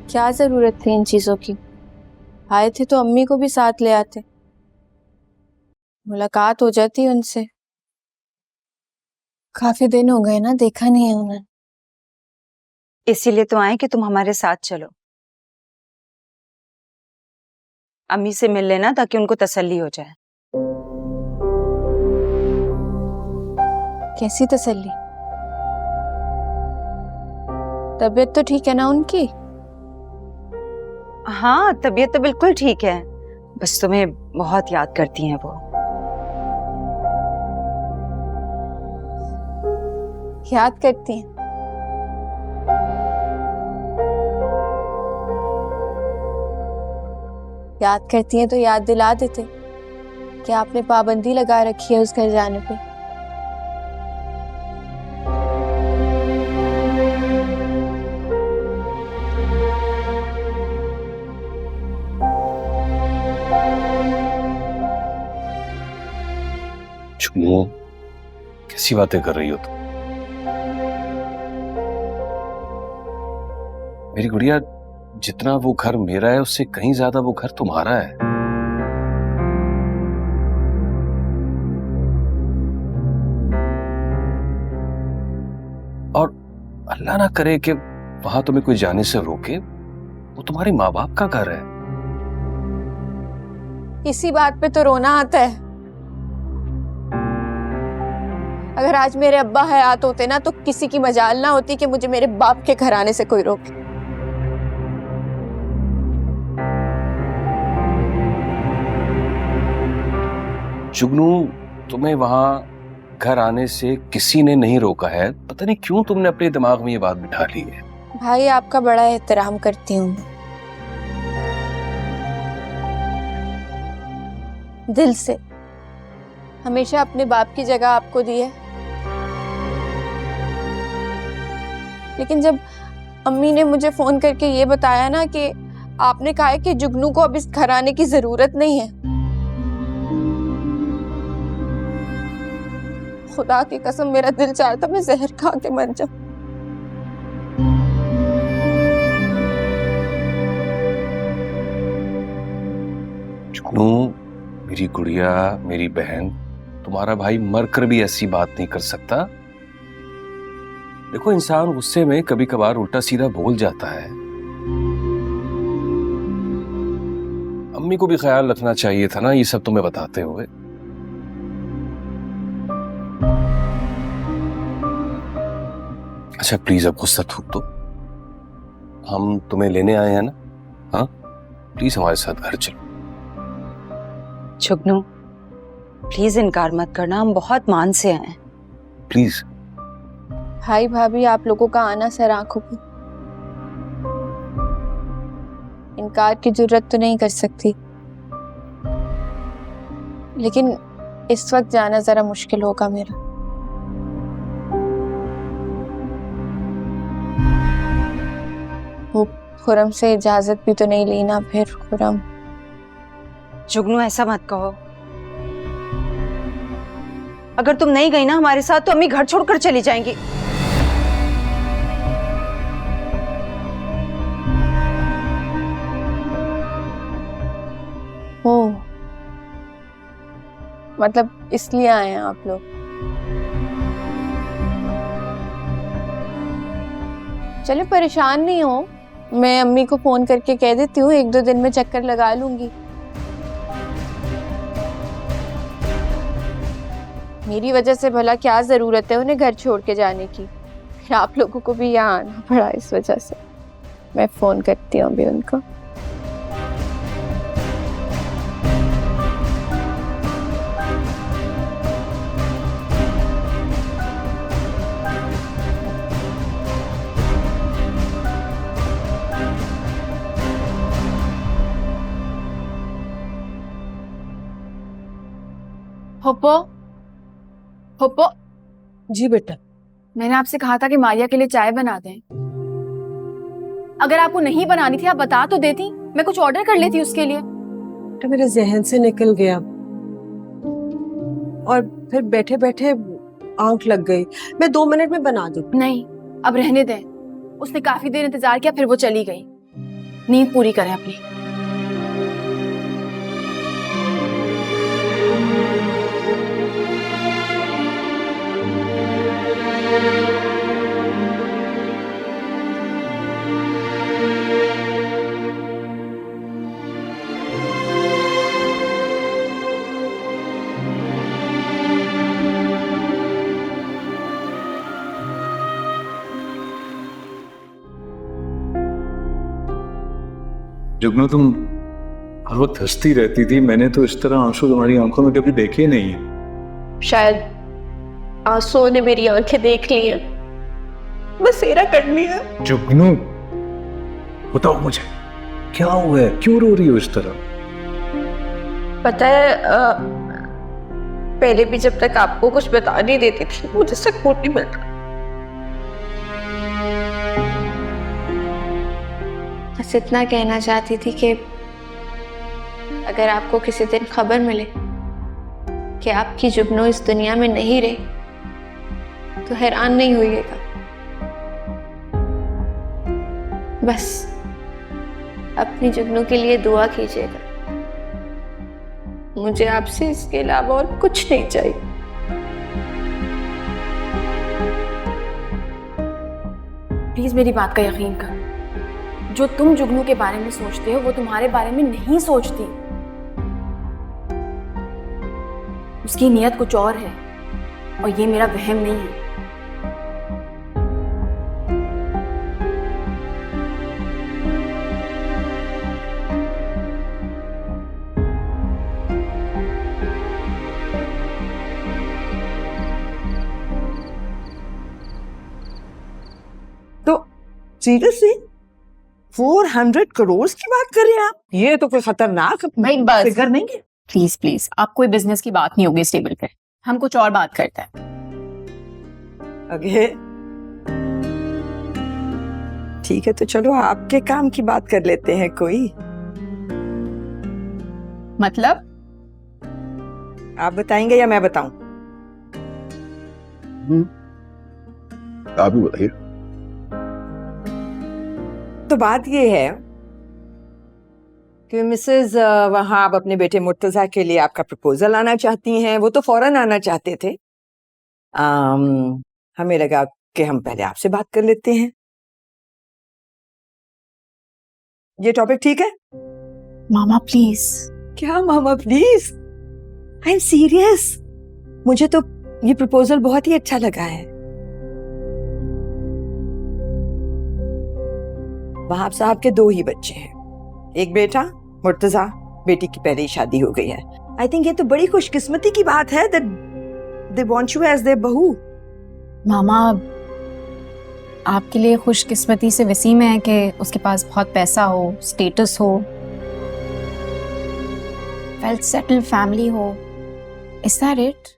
क्या जरूरत थी इन चीजों की? आए थे तो अम्मी को भी साथ ले आते, मुलाकात हो जाती उनसे। काफी दिन हो गए ना, देखा नहीं है उन्हें। इसीलिए तो आए कि तुम हमारे साथ चलो, अम्मी से मिल लेना ताकि उनको तसल्ली हो जाए। कैसी तसल्ली? तबीयत तो ठीक है ना उनकी? हाँ, तबीयत तो बिल्कुल ठीक है, बस तुम्हें बहुत याद करती हैं वो। याद करती हैं? याद करती हैं तो याद दिला देते कि आपने पाबंदी लगा रखी है उस घर जाने पे। चुन्नू, कैसी बातें कर रही हो तुम? मेरी गुड़िया, जितना वो घर मेरा है उससे कहीं ज्यादा वो घर तुम्हारा है। और अल्लाह ना करे कि वहां तुम्हें कोई जाने से रोके, वो तुम्हारे माँ बाप का घर है। इसी बात पे तो रोना आता है। अगर आज मेरे अब्बा हयात होते ना तो किसी की मजाल ना होती कि मुझे मेरे बाप के घर आने से कोई रोके। जुगनू, तुम्हें वहां घर आने से किसी ने नहीं रोका है। पता नहीं क्यों तुमने अपने दिमाग में ये बात बिठा ली है। भाई, आपका बड़ा एहतराम करती हूँ, दिल से। हमेशा अपने बाप की जगह आपको दी है, लेकिन जब अम्मी ने मुझे फोन करके ये बताया ना कि आपने कहा है कि जुगनू को अब इस घर आने की जरूरत नहीं है, खुदा की कसम मेरा दिल चाहता मैं जहर खा के मर जाऊं। जुगनू, मेरी गुड़िया, मेरी बहन, तुम्हारा भाई मरकर भी ऐसी बात नहीं कर सकता। देखो, इंसान गुस्से में कभी कभार उल्टा सीधा बोल जाता है। अम्मी को भी ख्याल रखना चाहिए था ना ये सब तुम्हें बताते हुए। अच्छा प्लीज अब गुस्सा थूक दो। हम तुम्हें लेने आए हैं ना? हाँ, प्लीज हमारे साथ घर चलो। जुगनू, प्लीज इनकार मत करना, हम बहुत मान से आए हैं। प्लीज। भाई भाभी, आप लोगों का आना सर आंखों पे, इनकार की जरूरत तो नहीं कर सकती, लेकिन इस वक्त जाना जरा मुश्किल होगा मेरा। वो खुरम से इजाजत भी तो नहीं ली ना फिर। खुरम, जुगनू ऐसा मत कहो। अगर तुम नहीं गई ना हमारे साथ तो अम्मी घर छोड़कर चली जाएंगी। ओ, मतलब इसलिए आए हैं आप लोग? चले, परेशान नहीं हो, मैं अम्मी को फोन करके कह देती हूँ 1-2 दिन में चक्कर लगा लूंगी। मेरी वजह से भला क्या जरूरत है उन्हें घर छोड़ के जाने की? फिर आप लोगों को भी यहाँ आना पड़ा इस वजह से। मैं फोन करती हूँ अभी उनको। होप्पो, होप्पो, जी बेटा। मैंने आपसे कहा था कि मारिया के लिए चाय बना दें। अगर आपको नहीं बनानी थी आप बता तो देती, मैं कुछ ऑर्डर कर लेती उसके लिए। तो मेरे जहन से निकल गया और फिर बैठे बैठे आंख लग गई। मैं 2 मिनट में बना दूं। नहीं, अब रहने दें। उसने काफी देर इंतजार किया, फिर वो चली गई। नींद पूरी करें अपनी। जुगनू, तुम हर वक्त हंसती रहती थी। मैंने तो इस तरह आंसू तुम्हारी आंखों में कभी देखे ही नहीं है। शायद आंसुओं ने मेरी आंखें देख ली हैं, बसेरा कर लिया। जुगनू, बताओ मुझे क्या हुआ है, क्यों रो रही हो इस तरह? पता है पहले भी जब तक आपको कुछ बता नहीं देती थी मुझे सपोर्ट नहीं मिलता। बस इतना कहना चाहती थी कि अगर आपको किसी दिन खबर मिले कि आपकी जुगनू इस दुनिया में नहीं रही तो हैरान नहीं होइएगा। बस अपनी जुगनू के लिए दुआ कीजिएगा। मुझे आपसे इसके अलावा और कुछ नहीं चाहिए। प्लीज मेरी बात का यकीन कर। जो तुम जुगनू के बारे में सोचते हो वो तुम्हारे बारे में नहीं सोचती। उसकी नीयत कुछ और है और ये मेरा वहम नहीं है। तो सीरियसली 400 करोड़ की बात कर रहे हैं आप? ये तो कोई खतरनाक भाई बस फिगर नहीं है। प्लीज प्लीज, आप कोई बिजनेस की बात नहीं होगी इस टेबल पे। हम कुछ और बात करते हैं। अगे ठीक है, तो चलो आपके काम की बात कर लेते हैं कोई। मतलब आप बताएंगे या मैं बताऊं? आप ही बताइए। तो बात ये है कि मिसेज वहां आप अपने बेटे मुर्तजा के लिए आपका प्रपोजल आना चाहती हैं। वो तो फौरन आना चाहते थे। हमें लगा कि हम पहले आपसे बात कर लेते हैं। ये टॉपिक ठीक है? मामा प्लीज। क्या मामा प्लीज? I am serious. मुझे तो ये प्रपोजल बहुत ही अच्छा लगा है। वहाब साहब के 2 ही बच्चे हैं, एक बेटा मुर्तजा, बेटी की पहले ही शादी हो गई है। आई थिंक ये तो बड़ी खुशकिस्मती की बात है that they want you as their बहू। मामा आपके लिए खुशकिस्मती से वसीम है कि उसके पास बहुत पैसा हो, स्टेटस हो, वेल सेटल्ड फैमिली हो। Is that it?